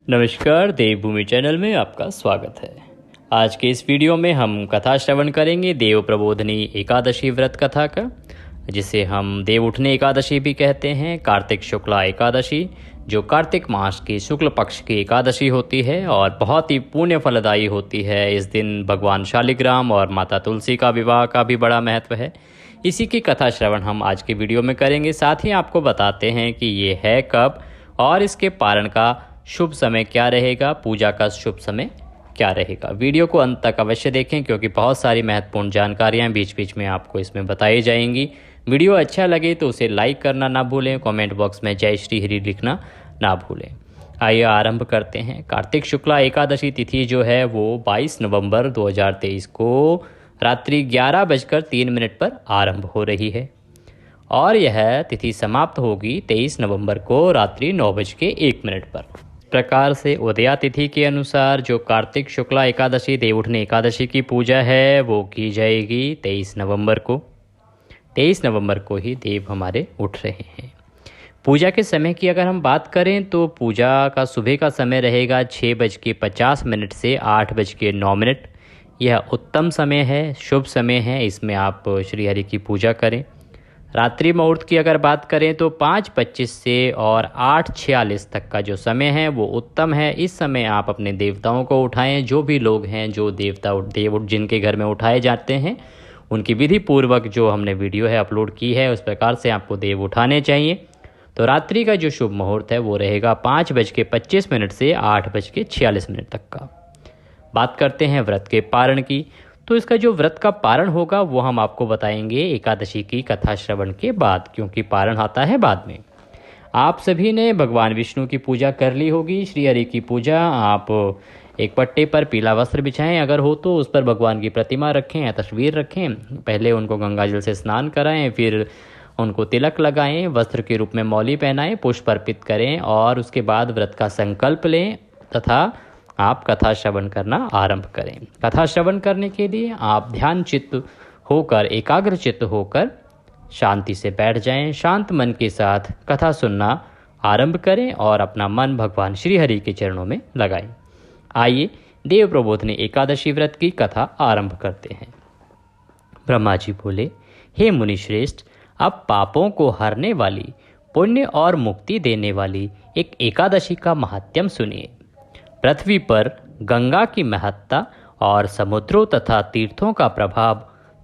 नमस्कार, देवभूमि चैनल में आपका स्वागत है। आज के इस वीडियो में हम कथा श्रवण करेंगे देव प्रबोधनी एकादशी व्रत कथा का, जिसे हम देव उठने एकादशी भी कहते हैं। कार्तिक शुक्ला एकादशी जो कार्तिक मास की शुक्ल पक्ष की एकादशी होती है और बहुत ही पुण्य फलदायी होती है। इस दिन भगवान शालिग्राम और माता तुलसी का विवाह का भी बड़ा महत्व है। इसी की कथा श्रवण हम आज के वीडियो में करेंगे। साथ ही आपको बताते हैं कि ये है कब और इसके पारण का शुभ समय क्या रहेगा, पूजा का शुभ समय क्या रहेगा। वीडियो को अंत तक अवश्य देखें क्योंकि बहुत सारी महत्वपूर्ण जानकारियां बीच बीच में आपको इसमें बताई जाएंगी। वीडियो अच्छा लगे तो उसे लाइक करना ना भूलें, कमेंट बॉक्स में जय श्री हरि लिखना ना भूलें। आइए आरंभ करते हैं। कार्तिक शुक्ला एकादशी तिथि जो है वो 22 नवंबर 2023 को रात्रि 11:03 पर आरंभ हो रही है और यह तिथि समाप्त होगी 23 नवंबर को रात्रि 9:01 पर। प्रकार से उदया तिथि के अनुसार जो कार्तिक शुक्ला एकादशी देव उठने एकादशी की पूजा है वो की जाएगी 23 नवंबर को। 23 नवंबर को ही देव हमारे उठ रहे हैं। पूजा के समय की अगर हम बात करें तो पूजा का सुबह का समय रहेगा 6:50 से 8:09। यह उत्तम समय है, शुभ समय है। इसमें आप श्री हरि की पूजा करें। रात्रि मुहूर्त की अगर बात करें तो 5:25 से और 8:46 तक का जो समय है वो उत्तम है। इस समय आप अपने देवताओं को उठाएं। जो भी लोग हैं, जो देवता देव जिनके घर में उठाए जाते हैं, उनकी विधि पूर्वक जो हमने वीडियो है अपलोड की है, उस प्रकार से आपको देव उठाने चाहिए। तो रात्रि का जो शुभ मुहूर्त है वो रहेगा 5:25 से 8:46 तक का। बात करते हैं व्रत के पारण की। तो इसका जो व्रत का पारण होगा वो हम आपको बताएंगे एकादशी की कथा श्रवण के बाद, क्योंकि पारण आता है बाद में। आप सभी ने भगवान विष्णु की पूजा कर ली होगी। श्री हरि की पूजा आप एक पट्टे पर पीला वस्त्र बिछाएं, अगर हो तो उस पर भगवान की प्रतिमा रखें या तस्वीर रखें। पहले उनको गंगा जल से स्नान कराएं, फिर उनको तिलक लगाएं, वस्त्र के रूप में मौली पहनाएं, पुष्प अर्पित करें और उसके बाद व्रत का संकल्प लें तथा आप कथा श्रवण करना आरंभ करें। कथा श्रवण करने के लिए आप ध्यान चित्त होकर, एकाग्र चित्त होकर शांति से बैठ जाएं। शांत मन के साथ कथा सुनना आरंभ करें और अपना मन भगवान श्री हरि के चरणों में लगाएं। आइए देव प्रबोधनी एकादशी व्रत की कथा आरंभ करते हैं। ब्रह्मा जी बोले, हे मुनि श्रेष्ठ, अब पापों को हरने वाली, पुण्य और मुक्ति देने वाली एक एकादशी का महात्म्य सुनिए। पृथ्वी पर गंगा की महत्ता और समुद्रों तथा तीर्थों का प्रभाव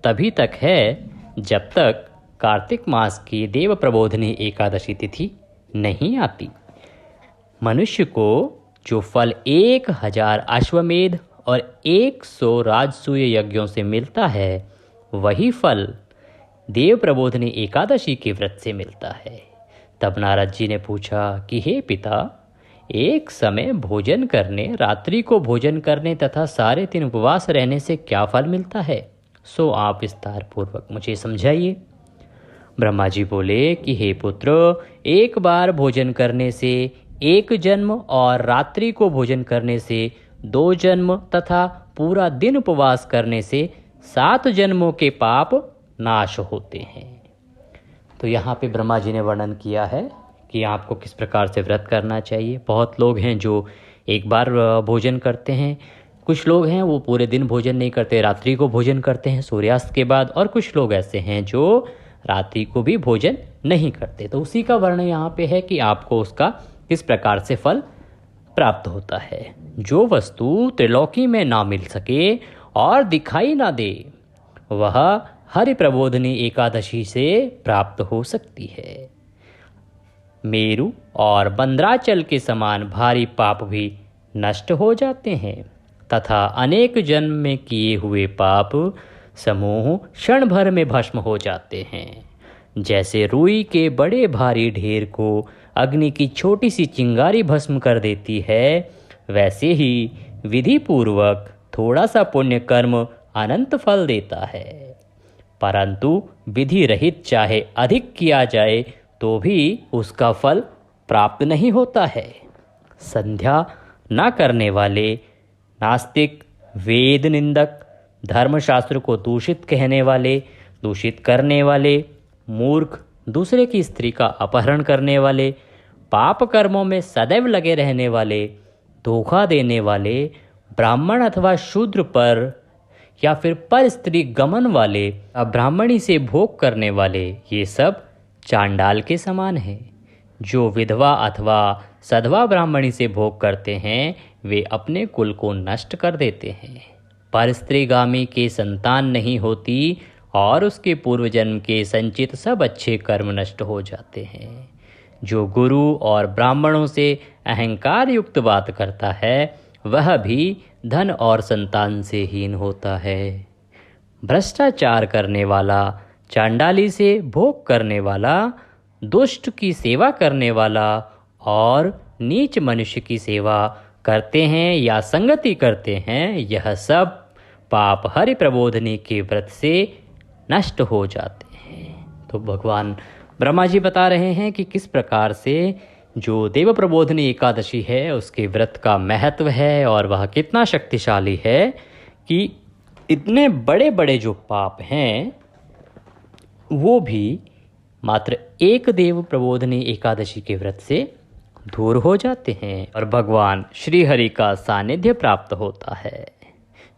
तभी तक है जब तक कार्तिक मास की देव प्रबोधनी एकादशी तिथि नहीं आती। मनुष्य को जो फल 1000 अश्वमेध और 100 राजसूय यज्ञों से मिलता है, वही फल देव प्रबोधनी एकादशी के व्रत से मिलता है। तब नारद जी ने पूछा कि हे पिता, एक समय भोजन करने, रात्रि को भोजन करने तथा सारे दिन उपवास रहने से क्या फल मिलता है, सो आप विस्तार पूर्वक मुझे समझाइए। ब्रह्मा जी बोले कि हे पुत्र, एक बार भोजन करने से 1 जन्म और रात्रि को भोजन करने से 2 जन्म तथा पूरा दिन उपवास करने से 7 जन्मों के पाप नाश होते हैं। तो यहाँ पे ब्रह्मा जी ने वर्णन किया है कि आपको किस प्रकार से व्रत करना चाहिए। बहुत लोग हैं जो एक बार भोजन करते हैं, कुछ लोग हैं वो पूरे दिन भोजन नहीं करते, रात्रि को भोजन करते हैं सूर्यास्त के बाद, और कुछ लोग ऐसे हैं जो रात्रि को भी भोजन नहीं करते। तो उसी का वर्णन यहाँ पे है कि आपको उसका किस प्रकार से फल प्राप्त होता है। जो वस्तु त्रिलोकी में ना मिल सके और दिखाई ना दे, वह हरि प्रबोधनी एकादशी से प्राप्त हो सकती है। मेरु और बंद्राचल के समान भारी पाप भी नष्ट हो जाते हैं तथा अनेक जन्म में किए हुए पाप समूह क्षण भर में भस्म हो जाते हैं। जैसे रुई के बड़े भारी ढेर को अग्नि की छोटी सी चिंगारी भस्म कर देती है, वैसे ही विधि पूर्वक थोड़ा सा पुण्य कर्म अनंत फल देता है। परंतु विधि रहित चाहे अधिक किया जाए तो भी उसका फल प्राप्त नहीं होता है। संध्या न करने वाले, नास्तिक, वेद निंदक, धर्मशास्त्र को दूषित कहने वाले, दूषित करने वाले, मूर्ख, दूसरे की स्त्री का अपहरण करने वाले, पाप कर्मों में सदैव लगे रहने वाले, धोखा देने वाले ब्राह्मण अथवा शूद्र पर या फिर पर स्त्री गमन वाले, ब्राह्मणी से भोग करने वाले, ये सब चांडाल के समान हैं। जो विधवा अथवा सधवा ब्राह्मणी से भोग करते हैं वे अपने कुल को नष्ट कर देते हैं। पर स्त्रीगामी के संतान नहीं होती और उसके पूर्व जन्म के संचित सब अच्छे कर्म नष्ट हो जाते हैं। जो गुरु और ब्राह्मणों से अहंकार युक्त बात करता है वह भी धन और संतान से हीन होता है। भ्रष्टाचार करने वाला, चांडाली से भोग करने वाला, दुष्ट की सेवा करने वाला और नीच मनुष्य की सेवा करते हैं या संगति करते हैं, यह सब पाप हरि प्रबोधनी के व्रत से नष्ट हो जाते हैं। तो भगवान ब्रह्मा जी बता रहे हैं कि किस प्रकार से जो देव प्रबोधनी एकादशी है उसके व्रत का महत्व है और वह कितना शक्तिशाली है कि इतने बड़े बड़े जो पाप हैं वो भी मात्र एक देव प्रबोधनी एकादशी के व्रत से दूर हो जाते हैं और भगवान श्री हरि का सानिध्य प्राप्त होता है।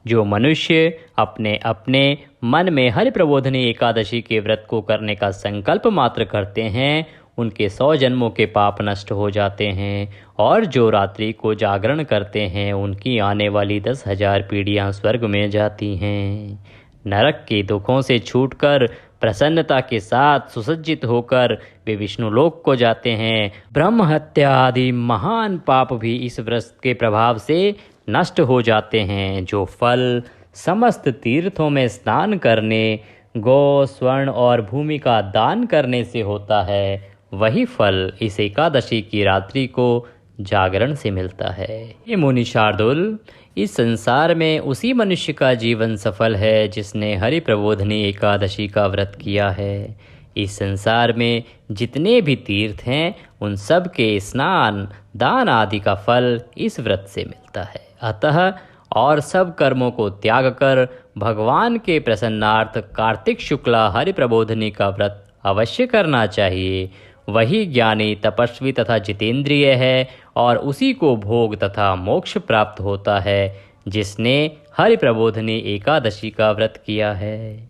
जो मनुष्य अपने अपने मन में हरि प्रबोधनी एकादशी के व्रत को करने का संकल्प मात्र करते हैं उनके 100 जन्मों के पाप नष्ट हो जाते हैं और जो रात्रि को जागरण करते हैं उनकी आने वाली 10,000 पीढ़ियाँ स्वर्ग में जाती हैं। नरक के दुखों से छूटकर प्रसन्नता के साथ सुसज्जित होकर वे विष्णु लोक को जाते हैं। ब्रह्म हत्या आदि महान पाप भी इस व्रत के प्रभाव से नष्ट हो जाते हैं। जो फल समस्त तीर्थों में स्नान करने, गौ, स्वर्ण और भूमि का दान करने से होता है वही फल इस एकादशी की रात्रि को जागरण से मिलता है। ये मुनि शार्दुल, इस संसार में उसी मनुष्य का जीवन सफल है जिसने हरि प्रबोधनी एकादशी का व्रत किया है। इस संसार में जितने भी तीर्थ हैं उन सब के स्नान, दान आदि का फल इस व्रत से मिलता है। अतः और सब कर्मों को त्याग कर भगवान के प्रसन्नार्थ कार्तिक शुक्ला हरि प्रबोधनी का व्रत अवश्य करना चाहिए। वही ज्ञानी, तपस्वी तथा जितेंद्रिय है और उसी को भोग तथा मोक्ष प्राप्त होता है जिसने हरि प्रबोधनी एकादशी का व्रत किया है।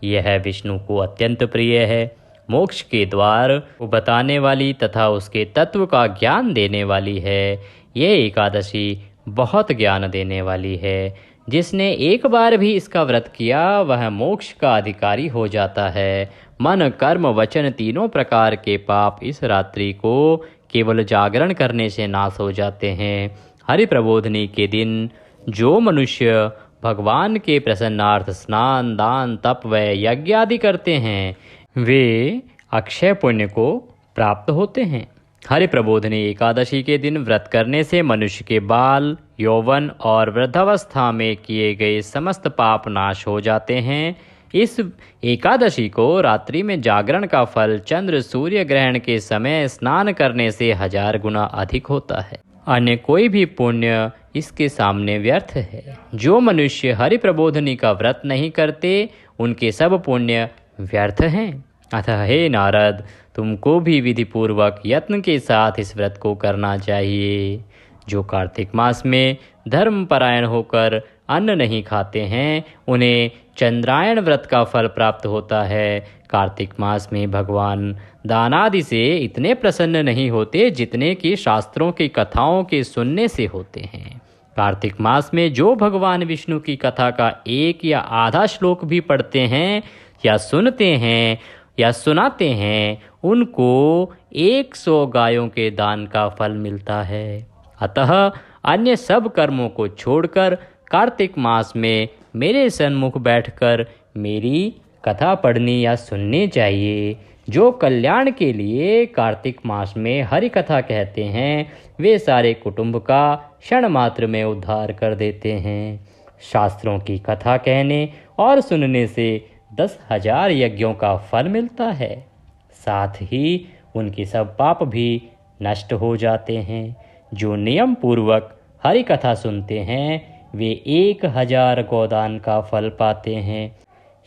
यह विष्णु को अत्यंत प्रिय है। मोक्ष के द्वार को बताने वाली तथा उसके तत्व का ज्ञान देने वाली है। यह एकादशी बहुत ज्ञान देने वाली है। जिसने एक बार भी इसका व्रत किया वह मोक्ष का अधिकारी हो जाता है। मन, कर्म, वचन तीनों प्रकार के पाप इस रात्रि को केवल जागरण करने से नाश हो जाते हैं। हरि प्रबोधनी के दिन जो मनुष्य भगवान के प्रसन्नार्थ स्नान, दान, तप व यज्ञ आदि करते हैं वे अक्षय पुण्य को प्राप्त होते हैं। हरि प्रबोधनी एकादशी के दिन व्रत करने से मनुष्य के बाल, यौवन और वृद्धावस्था में किए गए समस्त पाप नाश हो जाते हैं। इस एकादशी को रात्रि में जागरण का फल चंद्र सूर्य ग्रहण के समय स्नान करने से 1000 गुना अधिक होता है। अन्य कोई भी पुण्य इसके सामने व्यर्थ है। जो मनुष्य हरि प्रबोधनी का व्रत नहीं करते उनके सब पुण्य व्यर्थ हैं। अतः हे नारद, तुमको भी विधिपूर्वक यत्न के साथ इस व्रत को करना चाहिए। जो कार्तिक मास में धर्मपरायण होकर अन्न नहीं खाते हैं उन्हें चंद्रायण व्रत का फल प्राप्त होता है। कार्तिक मास में भगवान दान आदि से इतने प्रसन्न नहीं होते जितने कि शास्त्रों की कथाओं के सुनने से होते हैं। कार्तिक मास में जो भगवान विष्णु की कथा का एक या आधा श्लोक भी पढ़ते हैं या सुनते हैं या सुनाते हैं उनको 100 गायों के दान का फल मिलता है। अतः अन्य सब कर्मों को छोड़कर कार्तिक मास में मेरे सन्मुख बैठकर मेरी कथा पढ़नी या सुननी चाहिए। जो कल्याण के लिए कार्तिक मास में हरि कथा कहते हैं वे सारे कुटुंब का क्षण मात्र में उद्धार कर देते हैं। शास्त्रों की कथा कहने और सुनने से 10,000 यज्ञों का फल मिलता है। साथ ही उनके सब पाप भी नष्ट हो जाते हैं। जो नियम पूर्वक हरि कथा सुनते हैं वे 1000 गोदान का फल पाते हैं।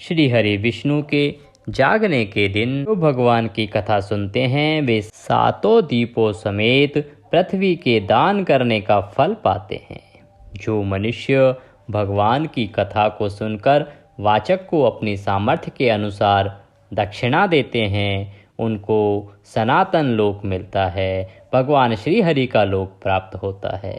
श्री हरि विष्णु के जागने के दिन जो भगवान की कथा सुनते हैं वे 7 दीपों समेत पृथ्वी के दान करने का फल पाते हैं। जो मनुष्य भगवान की कथा को सुनकर वाचक को अपनी सामर्थ्य के अनुसार दक्षिणा देते हैं, उनको सनातन लोक मिलता है, भगवान श्री हरि का लोक प्राप्त होता है।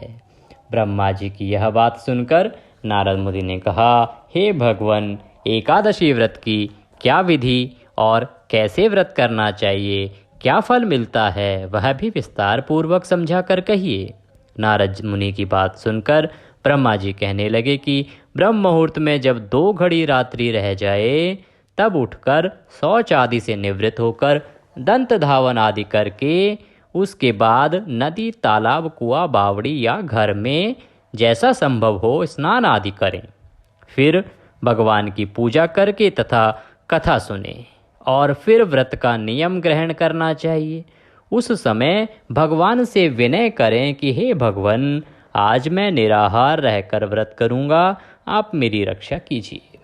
ब्रह्मा जी की यह बात सुनकर नारद मुनि ने कहा, हे भगवान, एकादशी व्रत की क्या विधि और कैसे व्रत करना चाहिए, क्या फल मिलता है, वह भी विस्तार पूर्वक समझा कर कहिए। नारद मुनि की बात सुनकर ब्रह्मा जी कहने लगे कि ब्रह्म मुहूर्त में जब 2 घड़ी रात्रि रह जाए, तब उठकर शौच आदि से निवृत्त होकर दंत धावन आदि करके उसके बाद नदी, तालाब, कुआं, बावड़ी या घर में जैसा संभव हो स्नान आदि करें। फिर भगवान की पूजा करके तथा कथा सुने और फिर व्रत का नियम ग्रहण करना चाहिए। उस समय भगवान से विनय करें कि हे भगवान, आज मैं निराहार रहकर व्रत करूँगा, आप मेरी रक्षा कीजिए।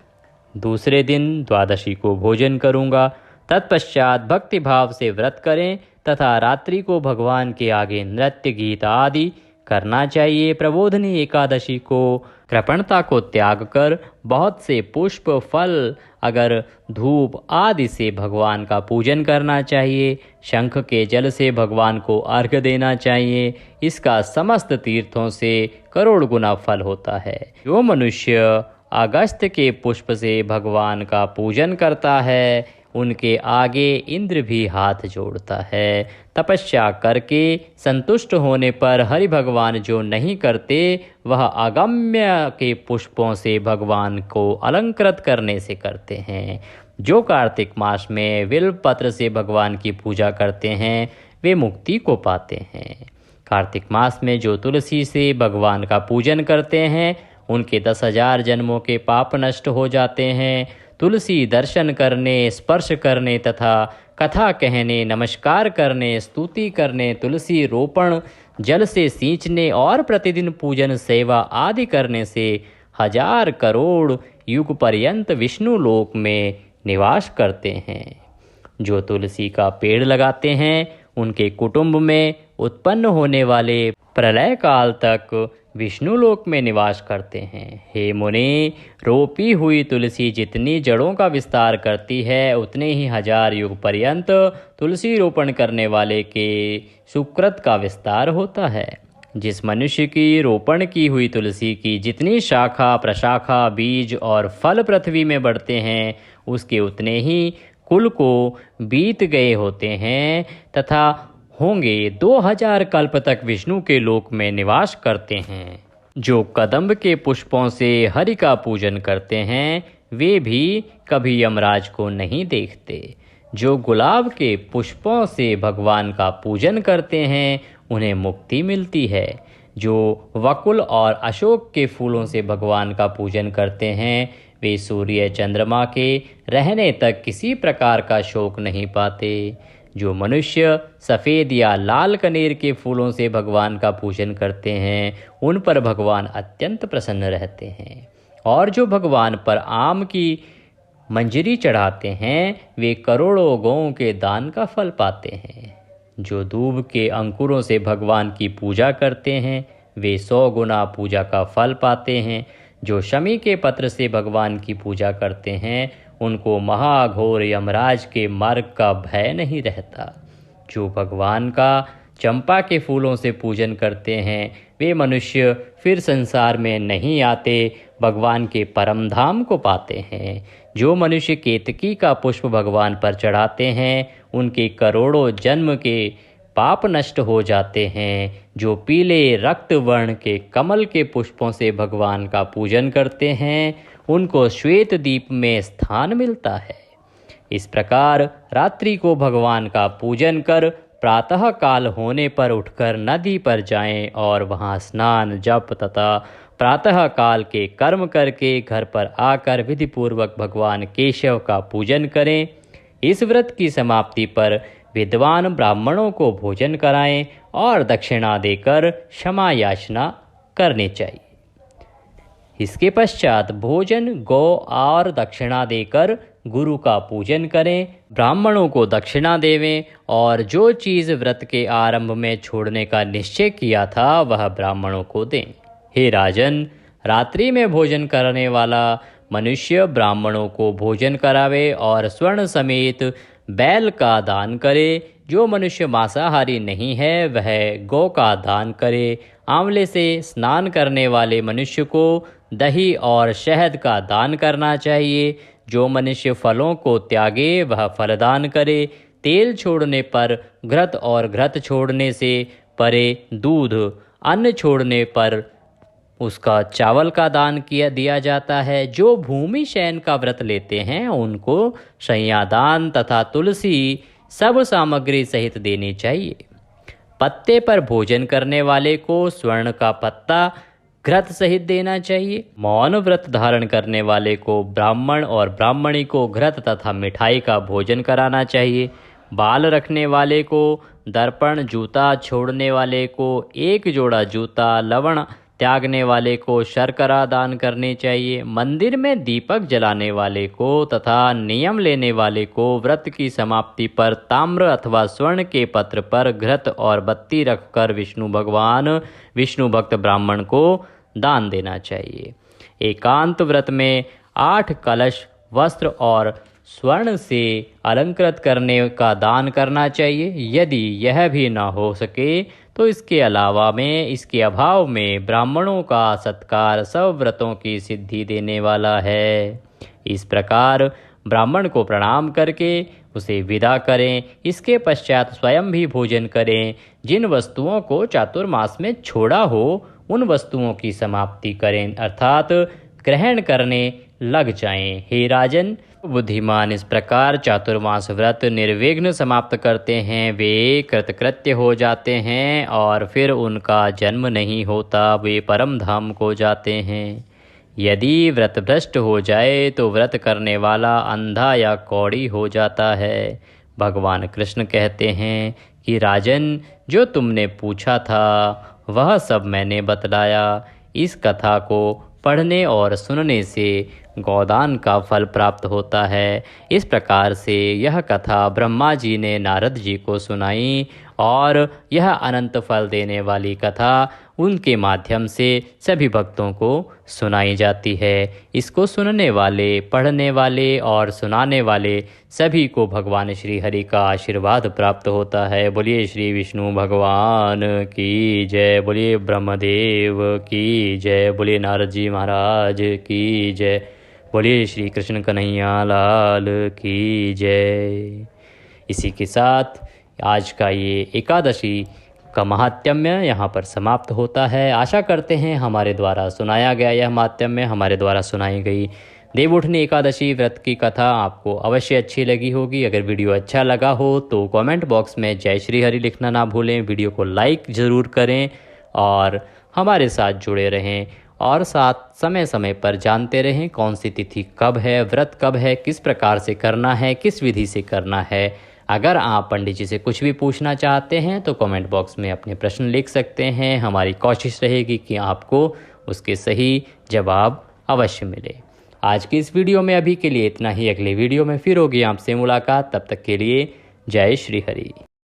दूसरे दिन द्वादशी को भोजन करूँगा। तत्पश्चात भक्ति भाव से व्रत करें तथा रात्रि को भगवान के आगे नृत्य, गीत आदि करना चाहिए। प्रबोधनी एकादशी को कृपणता को त्याग कर बहुत से पुष्प, फल, अगर धूप आदि से भगवान का पूजन करना चाहिए। शंख के जल से भगवान को अर्घ्य देना चाहिए। इसका समस्त तीर्थों से करोड़ गुना फल होता है। जो मनुष्य अगस्त्य के पुष्प से भगवान का पूजन करता है, उनके आगे इंद्र भी हाथ जोड़ता है। तपस्या करके संतुष्ट होने पर हरि भगवान जो नहीं करते, वह अगम्य के पुष्पों से भगवान को अलंकृत करने से करते हैं। जो कार्तिक मास में बिल्व पत्र से भगवान की पूजा करते हैं, वे मुक्ति को पाते हैं। कार्तिक मास में जो तुलसी से भगवान का पूजन करते हैं, उनके 10,000 जन्मों के पाप नष्ट हो जाते हैं। तुलसी दर्शन करने, स्पर्श करने तथा कथा कहने, नमस्कार करने, स्तुति करने, तुलसी रोपण, जल से सींचने और प्रतिदिन पूजन, सेवा आदि करने से 1000 करोड़ युग पर्यंत विष्णु लोक में निवास करते हैं। जो तुलसी का पेड़ लगाते हैं, उनके कुटुंब में उत्पन्न होने वाले प्रलय काल तक विष्णु लोक में निवास करते हैं। हे मुनि, रोपी हुई तुलसी जितनी जड़ों का विस्तार करती है, उतने ही 1000 युग पर्यंत तुलसी रोपण करने वाले के सुकृत का विस्तार होता है। जिस मनुष्य की रोपण की हुई तुलसी की जितनी शाखा, प्रशाखा, बीज और फल पृथ्वी में बढ़ते हैं, उसके उतने ही कुल को बीत गए होते हैं तथा होंगे 2000 कल्प तक विष्णु के लोक में निवास करते हैं। जो कदम्ब के पुष्पों से हरि का पूजन करते हैं, वे भी कभी यमराज को नहीं देखते। जो गुलाब के पुष्पों से भगवान का पूजन करते हैं, उन्हें मुक्ति मिलती है। जो वकुल और अशोक के फूलों से भगवान का पूजन करते हैं, वे सूर्य चंद्रमा के रहने तक किसी प्रकार का शोक नहीं पाते। जो मनुष्य सफ़ेद या लाल कनेर के फूलों से भगवान का पूजन करते हैं, उन पर भगवान अत्यंत प्रसन्न रहते हैं। और जो भगवान पर आम की मंजरी चढ़ाते हैं, वे करोड़ों गौओं के दान का फल पाते हैं। जो दूब के अंकुरों से भगवान की पूजा करते हैं, वे 100 गुना पूजा का फल पाते हैं। जो शमी के पत्र से भगवान की पूजा करते हैं, उनको महाघोर यमराज के मार्ग का भय नहीं रहता। जो भगवान का चंपा के फूलों से पूजन करते हैं, वे मनुष्य फिर संसार में नहीं आते, भगवान के परम धाम को पाते हैं। जो मनुष्य केतकी का पुष्प भगवान पर चढ़ाते हैं, उनके करोड़ों जन्म के पाप नष्ट हो जाते हैं। जो पीले रक्त वर्ण के कमल के पुष्पों से भगवान का पूजन करते हैं, उनको श्वेत दीप में स्थान मिलता है। इस प्रकार रात्रि को भगवान का पूजन कर प्रातः काल होने पर उठकर नदी पर जाएं और वहां स्नान, जप तथा प्रातः काल के कर्म करके घर पर आकर विधिपूर्वक भगवान केशव का पूजन करें। इस व्रत की समाप्ति पर विद्वान ब्राह्मणों को भोजन कराएं और दक्षिणा देकर क्षमा याचना करनी चाहिए। इसके पश्चात भोजन, गौ और दक्षिणा देकर गुरु का पूजन करें, ब्राह्मणों को दक्षिणा देवें और जो चीज़ व्रत के आरंभ में छोड़ने का निश्चय किया था वह ब्राह्मणों को दें। हे राजन, रात्रि में भोजन करने वाला मनुष्य ब्राह्मणों को भोजन करावे और स्वर्ण समेत बैल का दान करे। जो मनुष्य मांसाहारी नहीं है वह गौ का दान करे। आंवले से स्नान करने वाले मनुष्य को दही और शहद का दान करना चाहिए। जो मनुष्य फलों को त्यागे वह फलदान करे। तेल छोड़ने पर घृत और घृत छोड़ने से परे दूध, अन्न छोड़ने पर उसका चावल का दान दिया जाता है। जो भूमि शयन का व्रत लेते हैं उनको शय्यादान तथा तुलसी सब सामग्री सहित देनी चाहिए। पत्ते पर भोजन करने वाले को स्वर्ण का पत्ता घृत सहित देना चाहिए। मौन व्रत धारण करने वाले को ब्राह्मण और ब्राह्मणी को घृत तथा मिठाई का भोजन कराना चाहिए। बाल रखने वाले को दर्पण, जूता छोड़ने वाले को एक जोड़ा जूता, लवण त्यागने वाले को शर्करा दान करनी चाहिए। मंदिर में दीपक जलाने वाले को तथा नियम लेने वाले को व्रत की समाप्ति पर ताम्र अथवा स्वर्ण के पत्र पर घृत और बत्ती रखकर विष्णु भक्त ब्राह्मण को दान देना चाहिए। एकांत व्रत में 8 कलश, वस्त्र और स्वर्ण से अलंकृत करने का दान करना चाहिए। यदि यह भी न हो सके तो इसके अभाव में ब्राह्मणों का सत्कार सब व्रतों की सिद्धि देने वाला है। इस प्रकार ब्राह्मण को प्रणाम करके उसे विदा करें। इसके पश्चात स्वयं भी भोजन करें। जिन वस्तुओं को चातुर्मास में छोड़ा हो उन वस्तुओं की समाप्ति करें, अर्थात ग्रहण करने लग जाएं। हे राजन, बुद्धिमान इस प्रकार चातुर्मास व्रत निर्विघ्न समाप्त करते हैं। वे कृतकृत्य हो जाते हैं और फिर उनका जन्म नहीं होता, वे परम धाम को जाते हैं। यदि व्रत भ्रष्ट हो जाए तो व्रत करने वाला अंधा या कौड़ी हो जाता है। भगवान कृष्ण कहते हैं कि राजन, जो तुमने पूछा था वह सब मैंने बतलाया। इस कथा को पढ़ने और सुनने से गोदान का फल प्राप्त होता है। इस प्रकार से यह कथा ब्रह्मा जी ने नारद जी को सुनाई और यह अनंत फल देने वाली कथा उनके माध्यम से सभी भक्तों को सुनाई जाती है। इसको सुनने वाले, पढ़ने वाले और सुनाने वाले सभी को भगवान श्री हरि का आशीर्वाद प्राप्त होता है। बोलिए श्री विष्णु भगवान की जय, बोलिए ब्रह्मदेव की जय, बोलिए नारद जी महाराज की जय, बोलिए श्री कृष्ण कन्हैया लाल की जय। इसी के साथ आज का ये एकादशी का महात्म्य यहाँ पर समाप्त होता है। आशा करते हैं हमारे द्वारा सुनाया गया यह महात्म्य, हमारे द्वारा सुनाई गई देवउठनी एकादशी व्रत की कथा आपको अवश्य अच्छी लगी होगी। अगर वीडियो अच्छा लगा हो तो कमेंट बॉक्स में जय श्री हरि लिखना ना भूलें। वीडियो को लाइक ज़रूर करें और हमारे साथ जुड़े रहें और साथ समय समय पर जानते रहें कौन सी तिथि कब है, व्रत कब है, किस प्रकार से करना है, किस विधि से करना है। अगर आप पंडित जी से कुछ भी पूछना चाहते हैं तो कमेंट बॉक्स में अपने प्रश्न लिख सकते हैं। हमारी कोशिश रहेगी कि आपको उसके सही जवाब अवश्य मिले। आज की इस वीडियो में अभी के लिए इतना ही। अगले वीडियो में फिर होगी आपसे मुलाकात। तब तक के लिए जय श्री हरि।